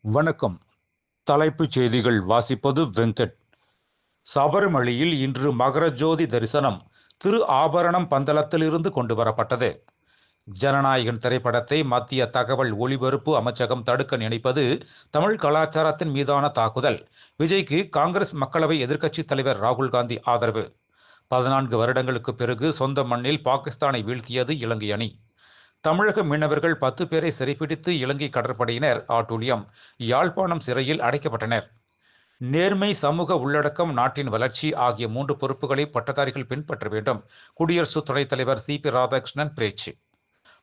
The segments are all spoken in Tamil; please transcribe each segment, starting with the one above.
வணக்கம். தலைப்புச் செய்திகள் வாசிப்பது வெங்கட். சபரிமலையில் இன்று மகரஜோதி தரிசனம் திரு ஆபரணம் பந்தலத்திலிருந்து கொண்டு வரப்பட்டது. ஜனநாயகன் திரைப்படத்தை மத்திய தகவல் ஒலிபரப்பு அமைச்சகம் தடுக்க நினைப்பது தமிழ் கலாச்சாரத்தின் மீதான தாக்குதல். விஜய்க்கு காங்கிரஸ் மக்களவை எதிர்க்கட்சித் தலைவர் ராகுல் காந்தி ஆதரவு. 14 வருடங்களுக்கு பிறகு சொந்த மண்ணில் பாகிஸ்தானை வீழ்த்தியது இலங்கை அணி. தமிழக மீனவர்கள் 10 பேரை சிறைப்பிடித்து இலங்கை கடற்படையினர் ஆட்டூழியம். யாழ்ப்பாணம் சிறையில் அடைக்கப்பட்டனர். நேர்மை, சமூக உள்ளடக்கம், நாட்டின் வளர்ச்சி ஆகிய 3 பொறுப்புகளை பட்டதாரிகள் பின்பற்ற வேண்டும். குடியரசு துணைத் தலைவர் சி.பி. ராதாகிருஷ்ணன் பேச்சு.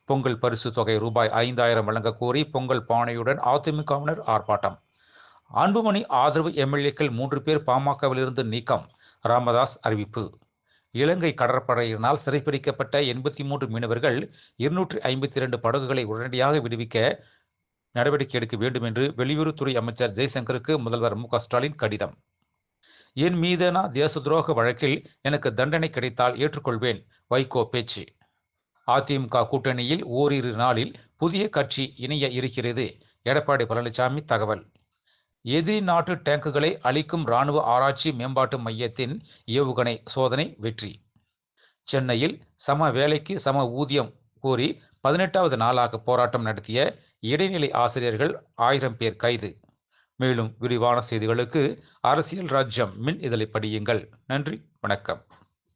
பொங்கல் பரிசு தொகை ரூபாய் 5000 வழங்க கோரி பொங்கல் பானையுடன் அதிமுகவினர் ஆர்ப்பாட்டம். அன்புமணி ஆதரவு எம்எல்ஏக்கள் 3 பேர் பாமகவிலிருந்து நீக்கம். ராமதாஸ் அறிவிப்பு. இலங்கை கடற்படையினரால் சிறைப்பிடிக்கப்பட்ட 83 மீனவர்கள் 252 படகுகளை உடனடியாக விடுவிக்க நடவடிக்கை எடுக்க வேண்டும் என்று வெளியுறவுத்துறை அமைச்சர் ஜெய்சங்கருக்கு முதல்வர் மு.க. ஸ்டாலின் கடிதம். என் மீதான தேச துரோக வழக்கில் எனக்கு தண்டனை கிடைத்தால் ஏற்றுக்கொள்வேன். வைகோ பேச்சு. அதிமுக கூட்டணியில் ஓரிரு நாளில் புதிய கட்சி இணைய இருக்கிறது. எடப்பாடி பழனிசாமி தகவல். எதிரி நாட்டு டேங்குகளை அழிக்கும் ராணுவ ஆராய்ச்சி மேம்பாட்டு மையத்தின் ஏவுகணை சோதனை வெற்றி. சென்னையில் சம வேலைக்கு சம ஊதியம் கோரி 18வது நாளாக போராட்டம் நடத்திய இடைநிலை ஆசிரியர்கள் 1000 பேர் கைது. மேலும் விரிவான செய்திகளுக்கு அரசியல் ராஜ்யம் மின் இதழை படியுங்கள். நன்றி, வணக்கம்.